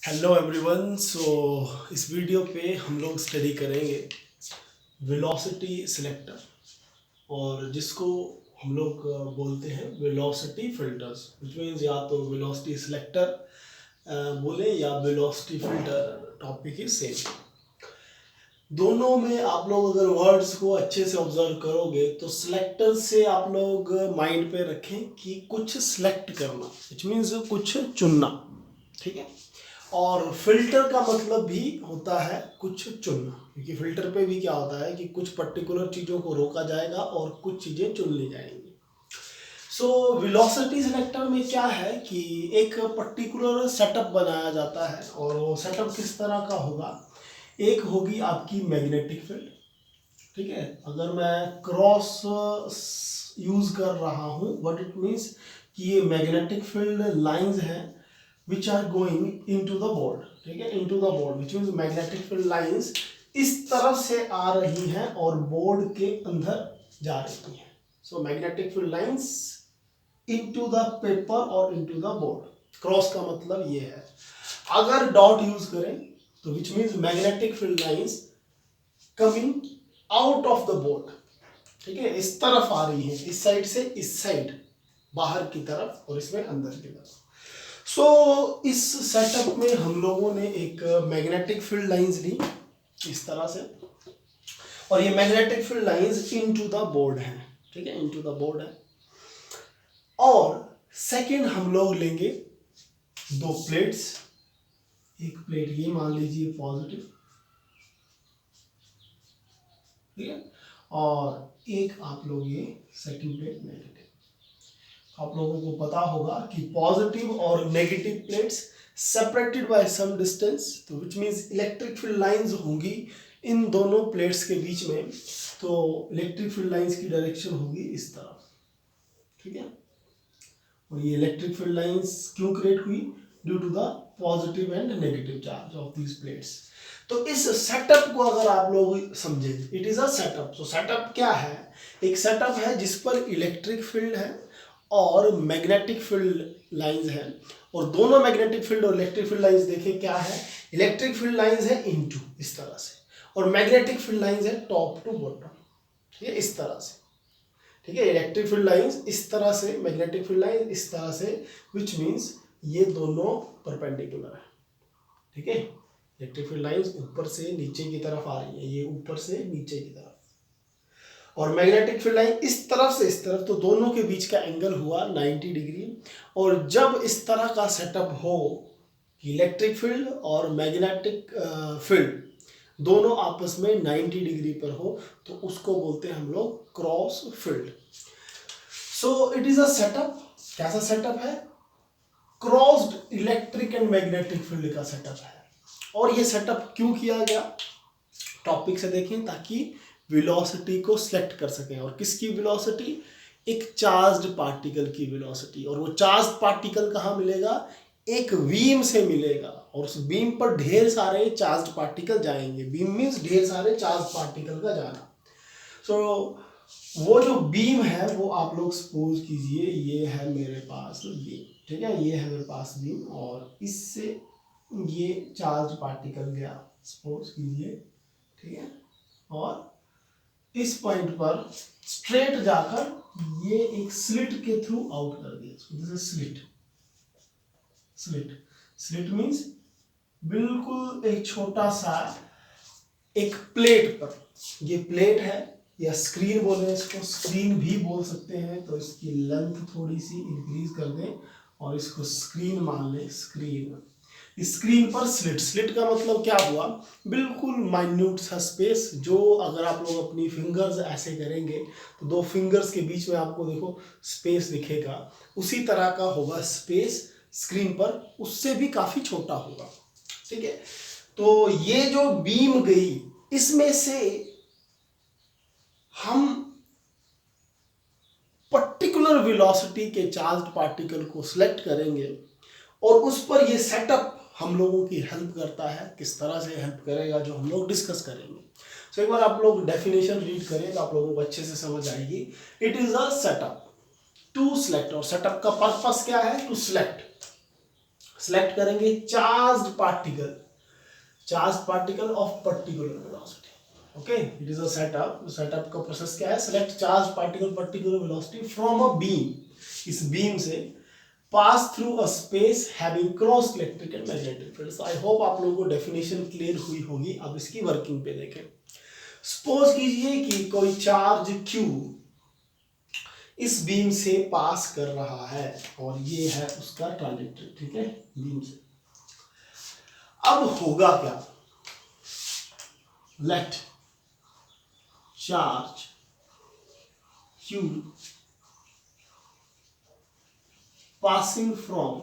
Hello everyone. इस video पे हम लोग स्टडी करेंगे वेलोसिटी सिलेक्टर, और जिसको हम लोग बोलते हैं वेलोसिटी फिल्टर्स, विच मीन्स या तो वेलोसिटी सिलेक्टर बोले या वेलोसिटी फिल्टर, टॉपिक ही सेम। दोनों में आप लोग अगर वर्ड्स को अच्छे से ऑब्जर्व करोगे तो सिलेक्टर से आप लोग माइंड पे रखें कि कुछ सिलेक्ट करना, विच मीन्स कुछ चुनना, ठीक है। और फिल्टर का मतलब भी होता है कुछ चुनना, क्योंकि फिल्टर पे भी क्या होता है कि कुछ पर्टिकुलर चीज़ों को रोका जाएगा और कुछ चीज़ें चुन ली जाएंगी। वेलोसिटी सिलेक्टर में क्या है कि एक पर्टिकुलर सेटअप बनाया जाता है, और वो सेटअप किस तरह का होगा। एक होगी आपकी मैग्नेटिक फील्ड, ठीक है। अगर मैं क्रॉस यूज कर रहा हूँ, व्हाट इट मीन्स कि ये मैग्नेटिक फील्ड लाइंस हैं which are going into the board, ठीक है, into the board which means magnetic field lines इस तरफ से आ रही हैं और बोर्ड के अंदर जा रही हैं। So magnetic field lines into the paper और into the board। क्रॉस का मतलब ये है। अगर डॉट यूज करें तो which means magnetic field lines coming out of the board, ठीक है, इस तरफ आ रही है, इस साइड से इस साइड, बाहर की तरफ और इसमें अंदर की तरफ। इस सेटअप में हम लोगों ने एक मैग्नेटिक फील्ड लाइंस ली इस तरह से, और ये magnetic field lines into the board है, ठीक है, इनटू द बोर्ड है। और सेकंड हम लोग लेंगे दो प्लेट्स, एक प्लेट ये मान लीजिए पॉजिटिव, ठीक है, और एक आप लोग ये सेकंड प्लेट नेगेटिव। आप लोगों को पता होगा कि पॉजिटिव और negative plates separated by some distance, तो which means electric field lines होंगी इन दोनों प्लेट्स के बीच में। तो इलेक्ट्रिक फील्ड लाइंस की डायरेक्शन होगी इस तरफ, ठीक है। और ये इलेक्ट्रिक फील्ड लाइंस क्यों क्रिएट हुई? Due to the positive and negative charge of these plates. तो इस सेटअप को अगर आप लोग समझे, इट इज अ सेटअप। तो सेटअप क्या है? एक सेटअप है जिस पर इलेक्ट्रिक फील्ड है और मैग्नेटिक फील्ड लाइंस है, और दोनों मैग्नेटिक फील्ड और इलेक्ट्रिक फील्ड लाइंस देखें क्या है। इलेक्ट्रिक फील्ड लाइंस है इनटू इस तरह से, और मैग्नेटिक फील्ड लाइंस है टॉप टू बॉटम, ठीक है, इस तरह से, ठीक है। इलेक्ट्रिक फील्ड लाइंस इस तरह से, मैग्नेटिक फील्ड लाइंस इस तरह से, विच मीन्स ये दोनों परपेंडिकुलर है, ठीक है। इलेक्ट्रिक फील्ड लाइंस ऊपर से नीचे की तरफ आ रही है, ये ऊपर से नीचे की तरफ, और मैग्नेटिक फील्ड लाइन इस तरफ से इस तरफ, तो दोनों के बीच का एंगल हुआ 90 डिग्री। और जब इस तरह का सेटअप हो कि इलेक्ट्रिक फील्ड और मैग्नेटिक फील्ड दोनों आपस में 90 डिग्री पर हो, तो उसको बोलते हैं हम लोग cross field. It is a setup. कैसा सेटअप है? Crossed electric and magnetic field का सेटअप है। और ये सेटअप क्यों किया गया, टॉपिक से देखें, ताकि वेलोसिटी को सिलेक्ट कर सकें। और किसकी वेलोसिटी? एक चार्ज्ड पार्टिकल की वेलोसिटी। और वो चार्ज्ड पार्टिकल कहाँ मिलेगा? एक बीम से मिलेगा, और उस बीम पर ढेर सारे चार्ज्ड पार्टिकल जाएंगे। बीम मीन्स ढेर सारे चार्ज्ड पार्टिकल का जाना। वो जो बीम है वो आप लोग सपोज कीजिए ये है मेरे पास बीम, ठीक है, ये है मेरे पास बीम, और इससे ये चार्ज पार्टिकल गया, सपोज कीजिए, ठीक है, और इस पॉइंट पर स्ट्रेट जाकर ये एक स्लिट के थ्रू आउट कर दिया। This is slit. Slit means बिल्कुल एक छोटा सा एक प्लेट पर, ये प्लेट है या स्क्रीन बोले इसको, स्क्रीन भी बोल सकते हैं। तो इसकी लेंथ थोड़ी सी इंक्रीज कर दें और इसको स्क्रीन मान लें। स्क्रीन पर स्लिट का मतलब क्या हुआ? बिल्कुल माइन्यूट सा स्पेस, जो अगर आप लोग अपनी फिंगर्स ऐसे करेंगे तो दो फिंगर्स के बीच में आपको देखो स्पेस दिखेगा, उसी तरह का होगा स्पेस स्क्रीन पर, उससे भी काफी छोटा होगा, ठीक है। तो ये जो बीम गई, इसमें से हम पर्टिकुलर वेलोसिटी के चार्ज्ड पार्टिकल को सिलेक्ट करेंगे, और उस पर ये सेटअप हम लोगों की हेल्प करता है। किस तरह से हेल्प करेगा, जो हम लोग डिस्कस करेंगे। एक बार आप लोग डेफिनेशन रीड करें तो आप लोगों को अच्छे से समझ आएगी। It is a setup to select, और सेटअप का पर्पस क्या है? To select. सिलेक्ट करेंगे charged particle of particular velocity. Okay, it is a setup का प्रोसेस क्या है, select charge particle particular velocity from a beam, इस बीम से pass through a space having cross electric and magnetic fields. I hope आप लोगों को definition clear हुई होगी। अब इसकी वर्किंग पे देखें। सपोज कीजिए कि कोई चार्ज Q इस बीम से पास कर रहा है और ये है उसका ट्रांजेक्टरी, ठीक है, बीम से। अब होगा क्या, let charge Q passing from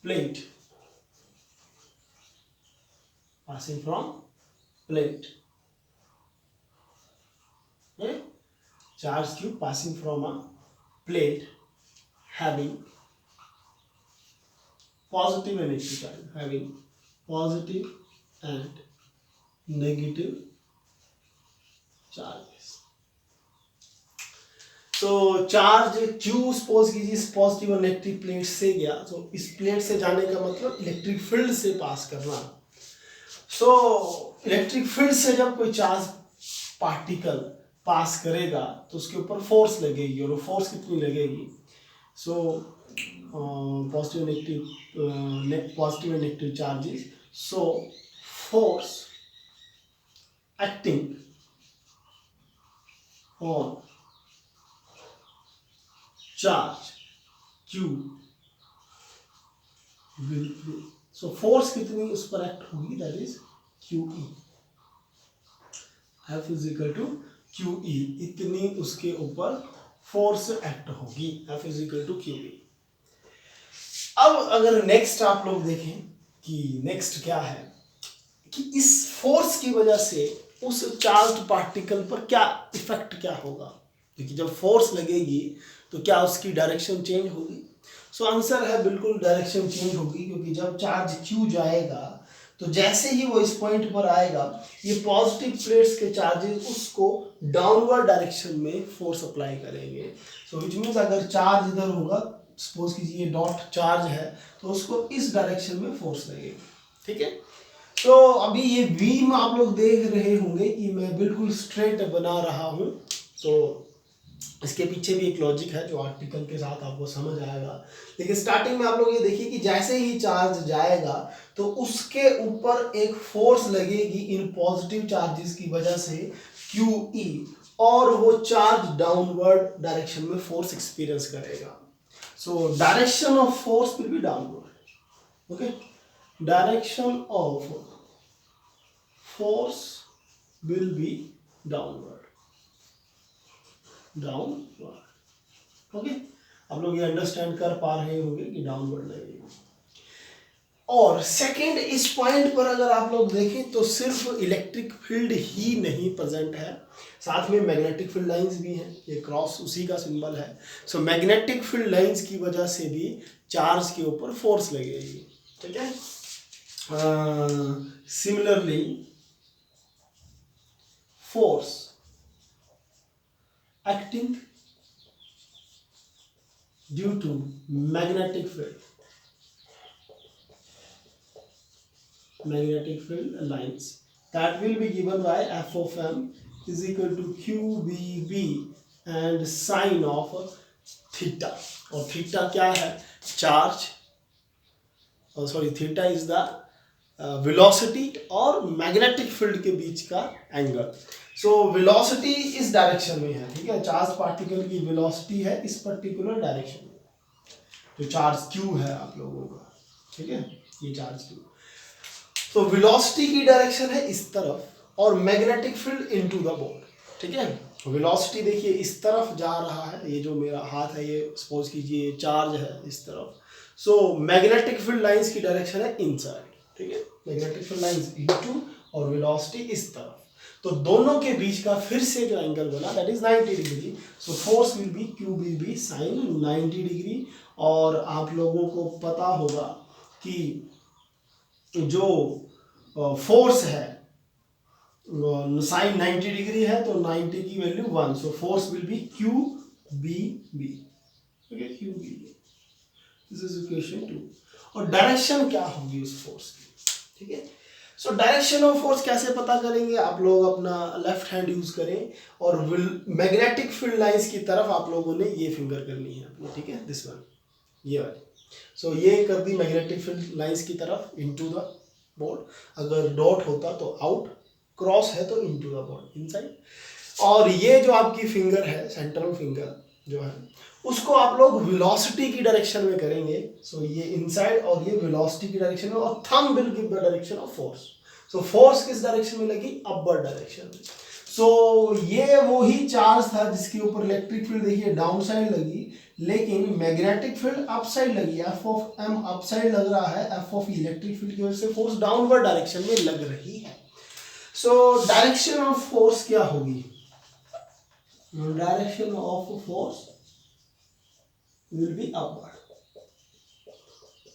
plate okay? Charge Q passing from a plate having positive and negative charge, having positive and negative charges. तो चार्ज Q सपोज कीजिए इस पॉजिटिव और नेगेटिव प्लेट से गया, तो इस प्लेट से जाने का मतलब इलेक्ट्रिक फील्ड से पास करना। सो इलेक्ट्रिक फील्ड से जब कोई चार्ज पार्टिकल पास करेगा तो उसके ऊपर फोर्स लगेगी, और वो फोर्स कितनी लगेगी, so positive and negative charges, so force acting on charge Q will be, so force कितनी उस पर एक्ट होगी, that is QE, F is equal to QE, इतनी उसके ऊपर फोर्स एक्ट होगी, F is equal to QE। अब अगर नेक्स्ट आप लोग देखें कि नेक्स्ट क्या है, कि इस फोर्स की वजह से उस चार्ज्ड पार्टिकल पर क्या इफेक्ट क्या होगा, क्योंकि जब फोर्स लगेगी तो क्या उसकी डायरेक्शन चेंज होगी। सो आंसर है बिल्कुल डायरेक्शन चेंज होगी, क्योंकि जब चार्ज Q जाएगा तो जैसे ही वो इस पॉइंट पर आएगा, ये पॉजिटिव प्लेट्स के चार्जेस उसको डाउनवर्ड डायरेक्शन में फोर्स अप्लाई करेंगे। सो विच मीन्स अगर चार्ज इधर होगा, सपोज कीजिए डॉट चार्ज है, तो उसको इस डायरेक्शन में फोर्स लगेगी, ठीक है। तो अभी ये बीम आप लोग देख रहे होंगे कि मैं बिल्कुल स्ट्रेट बना रहा हूँ, तो इसके पीछे भी एक लॉजिक है जो आर्टिकल के साथ आपको समझ आएगा। लेकिन स्टार्टिंग में आप लोग ये देखिए कि जैसे ही चार्ज जाएगा तो उसके ऊपर एक फोर्स लगेगी इन पॉजिटिव चार्जेस की वजह से QE, और वो चार्ज डाउनवर्ड डायरेक्शन में फोर्स एक्सपीरियंस करेगा। So direction of force will B downward, okay, direction of force will B downward, okay. आप लोग ये अंडरस्टैंड कर पा रहे होंगे कि डाउनवर्ड लगेगी। और सेकंड, इस पॉइंट पर अगर आप लोग देखें तो सिर्फ इलेक्ट्रिक फील्ड ही नहीं प्रेजेंट है, साथ में मैग्नेटिक फील्ड लाइंस भी हैं, ये क्रॉस उसी का सिंबल है। सो मैग्नेटिक फील्ड लाइंस की वजह से भी चार्ज के ऊपर फोर्स लगेगी, ठीक है। Similarly force acting due to magnetic field lines that will be given by F of m is equal to QBB and sine of theta, और theta क्या है, charge, sorry theta is the velocity और magnetic field के बीच का angle. So velocity इस direction में है, ठीक है, चार्ज पार्टिकल की वेलोसिटी है इस पर्टिकुलर डायरेक्शन में, जो चार्ज Q है आप लोगों का, ठीक है, ये चार्ज Q। तो वेलोसिटी की डायरेक्शन है इस तरफ और magnetic field into the board, ठीक है। वेलोसिटी देखिए इस तरफ जा रहा है, ये जो मेरा हाथ है ये सपोज कीजिए चार्ज है इस तरफ। सो मैग्नेटिक फील्ड लाइंस की डायरेक्शन है इनसाइड, ठीक है, मैग्नेटिक फील्ड लाइंस इनटू और वेलोसिटी इस तरफ, तो दोनों के बीच का फिर से जो एंगल बना that is 90 degree. So force will be Q will be sine 90 degree. और आप लोगों को पता होगा कि जो फोर्स है साइन 90 डिग्री है, तो 90 की value 1, so force will B QBB, okay, QBB। This is equation 2। और डायरेक्शन क्या होगी उस फोर्स की, ठीक है। सो डायरेक्शन ऑफ फोर्स कैसे पता करेंगे, आप लोग अपना लेफ्ट हैंड यूज करें और मैग्नेटिक फील्ड लाइंस की तरफ आप लोगों ने ये फिंगर करनी है अपनी, ठीक है, दिस वन, ये वाली। सो ये कर दी मैग्नेटिक फील्ड लाइंस की तरफ इनटू द बोर्ड, अगर डॉट होता तो आउट, क्रॉस है तो इनटू द बोर्ड इनसाइड। और ये जो आपकी फिंगर है, सेंट्रल फिंगर जो है, उसको आप लोग वेलोसिटी की डायरेक्शन में करेंगे। सो ये इनसाइड और ये वेलोसिटी की डायरेक्शन में, और thumb will give the direction of force. So force किस डायरेक्शन में लगी, अपवर्ड डायरेक्शन में। सो ये वही चार्ज था जिसके ऊपर इलेक्ट्रिक फील्ड देखिए डाउन साइड लगी, लेकिन मैग्नेटिक फील्ड अप साइड लगी, F of M up side लग रहा है, एफ ऑफ इलेक्ट्रिक फील्ड की वजह से फोर्स डाउनवर्ड डायरेक्शन में लग रही है। सो डायरेक्शन ऑफ फोर्स क्या होगी, direction of force will be upward,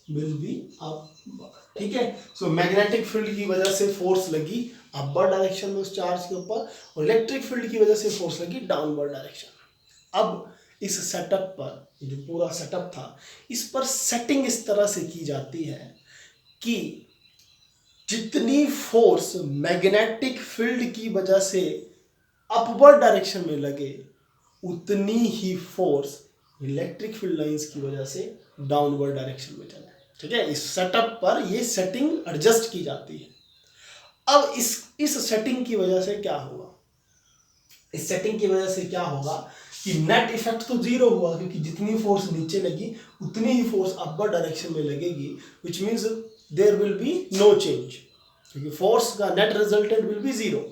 will be upward, ठीक है। सो मैग्नेटिक फील्ड की वजह से फोर्स लगी अपवर्ड डायरेक्शन में उस चार्ज के ऊपर, और इलेक्ट्रिक फील्ड की वजह से फोर्स लगी डाउनवर्ड डायरेक्शन में। अब इस सेटअप पर, जो पूरा सेटअप था, इस पर सेटिंग इस तरह से की जाती है कि जितनी फोर्स मैग्नेटिक फील्ड की वजह से अपवर्ड डायरेक्शन में लगे, उतनी ही फोर्स इलेक्ट्रिक फील्ड लाइंस की वजह से डाउनवर्ड डायरेक्शन में चला है, ठीक है। इस सेटअप पर ये सेटिंग एडजस्ट की जाती है। अब इस सेटिंग की वजह से क्या होगा, इस सेटिंग की वजह से क्या होगा कि नेट इफेक्ट तो जीरो हुआ, क्योंकि जितनी फोर्स नीचे लगी उतनी ही फोर्स अपवर्ड डायरेक्शन में लगेगी, which means there will be no change, क्योंकि फोर्स का net resultant will be zero.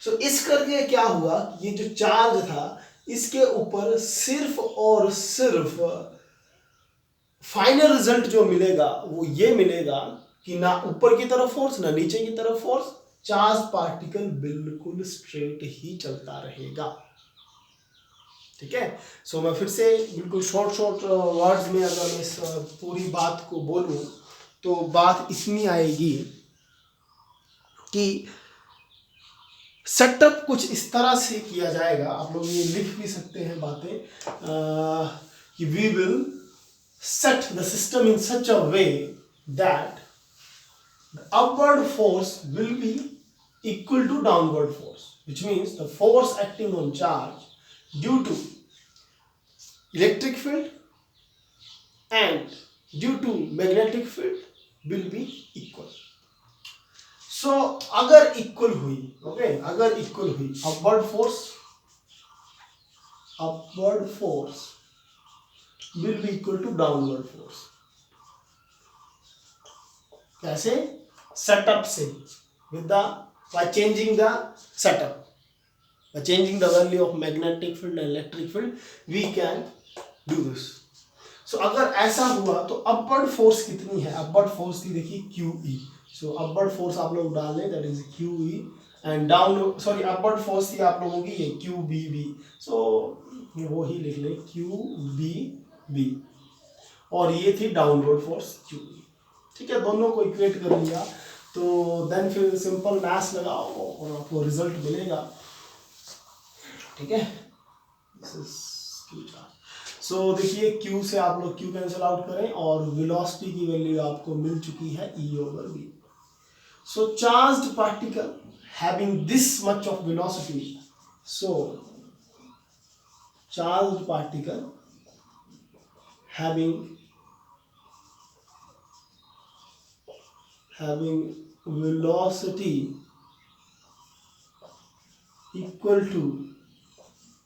So इस करके क्या हुआ, ये जो चार्ज था इसके ऊपर सिर्फ और सिर्फ फाइनल रिजल्ट जो मिलेगा वो ये मिलेगा कि ना ऊपर की तरफ फोर्स ना नीचे की तरफ फोर्स, चार्ज पार्टिकल बिल्कुल स्ट्रेट ही चलता रहेगा, ठीक है। सो मैं फिर से बिल्कुल शॉर्ट वर्ड्स में अगर मैं इस पूरी बात को बोलूं तो बात इतनी आएगी कि सेटअप कुछ इस तरह से किया जाएगा, आप लोग ये लिख भी सकते हैं बातें, कि we will set the system in such a way that the upward force will be equal to downward force, which means the force acting on charge due to electric field and due to magnetic field will be equal. So अगर equal हुई, okay, अगर equal हुई upward force will be equal to downward force. कैसे, setup से, with the by changing the setup, by changing the value of magnetic field and electric field, we can do this. So अगर ऐसा हुआ तो upward force कितनी है, upward force की देखिए QE। सो अपवर्ड फोर्स आप लोग डाल लें, that is QE, and down sorry upward force थी आप लोगों की ये QBB। सो वो ही लिख लें QBB, और ये थी डाउनवर्ड फोर्स QE, ठीक है। दोनों को इक्वेट कर लिया तो देन फिर सिंपल मैथ्स लगाओ और आपको रिजल्ट मिलेगा, ठीक है। सो देखिए Q से आप लोग Q कैंसिल आउट करें और वेलोसिटी की वैल्यू आपको मिल चुकी है E/V। So charged particle having this much of velocity, so charged particle having velocity equal to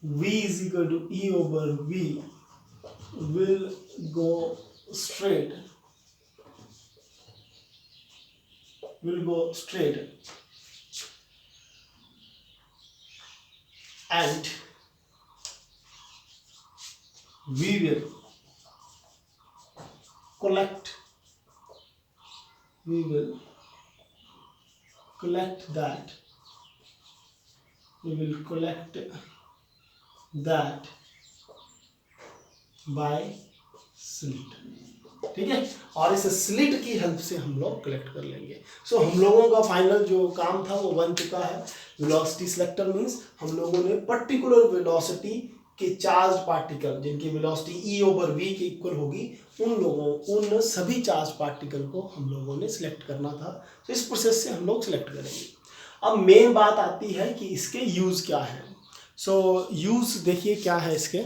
v is equal to E/V will go straight, and we will collect that by slit, ठीक है। और इस slit की help से हम लोग collect कर लेंगे। सो हम लोगों का फाइनल जो काम था वो बन चुका है। वेलोसिटी सिलेक्टर मींस हम लोगों ने पर्टिकुलर वेलोसिटी के चार्ज पार्टिकल जिनकी वेलोसिटी E/v के इक्वल होगी, उन सभी चार्ज पार्टिकल को हम लोगों ने सिलेक्ट करना था। तो इस प्रोसेस से हम लोग सिलेक्ट करेंगे। अब मेन बात आती है कि इसके यूज क्या है। सो यूज देखिए क्या है इसके।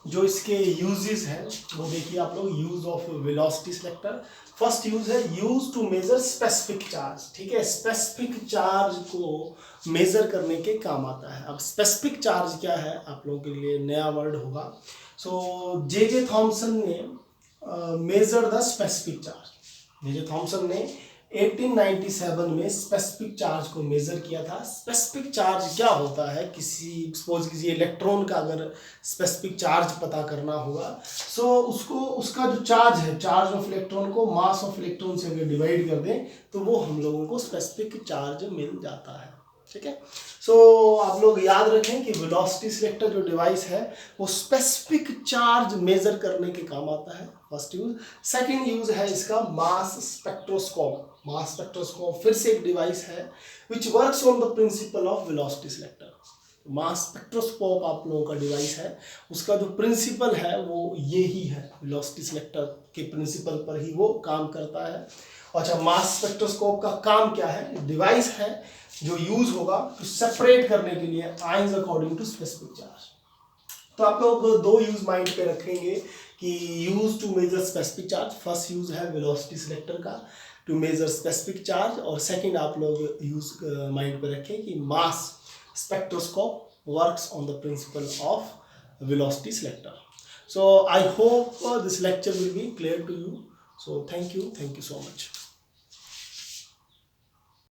जो इसके यूजेस हैं वो देखिए आप लोग। Use of velocity selector, first use है use to measure specific charge. ठीक है, स्पेसिफिक चार्ज को मेजर करने के काम आता है। अब स्पेसिफिक चार्ज क्या है आप लोगों के लिए नया वर्ड होगा। सो जे थॉमसन ने measure the specific charge. J Thomson ने 1897 में स्पेसिफिक चार्ज को मेजर किया था। स्पेसिफिक चार्ज क्या होता है, किसी इलेक्ट्रॉन का अगर स्पेसिफिक चार्ज पता करना होगा, सो उसका जो चार्ज है, चार्ज ऑफ इलेक्ट्रॉन को मास ऑफ इलेक्ट्रॉन से अगर डिवाइड कर दें तो वो हम लोगों को स्पेसिफिक चार्ज मिल जाता है। ठीक है, सो आप लोग याद रखें कि वेलोसिटी सिलेक्टर जो डिवाइस है वो स्पेसिफिक चार्ज मेजर करने के काम आता है, फर्स्ट यूज। सेकंड यूज है इसका मास स्पेक्ट्रोस्कोप। मास स्पेक्ट्रोस्कोप फिर से एक डिवाइस है which works on the principle of velocity selector. Mass spectroscope आप लोगों का डिवाइस है, उसका जो प्रिंसिपल है वो ये ही है, वेलोसिटी सिलेक्टर के प्रिंसिपल पर ही वो काम करता है। अच्छा, मास स्पेक्ट्रोस्कोप का काम क्या है? डिवाइस है जो यूज होगा टू सेपरेट करने के लिए ions according to specific charge. तो आप लोग दो यूज माइंड पे रखेंगे कि use to measure specific charge, first use है वेलोसिटी सिलेक्टर का टू मेजर स्पेसिफिक चार्ज, और सेकंड आप लोग यूज माइंड पे रखें कि मास spectroscope works on the principle of velocity selector. So I hope this lecture will be clear to you. So thank you so much.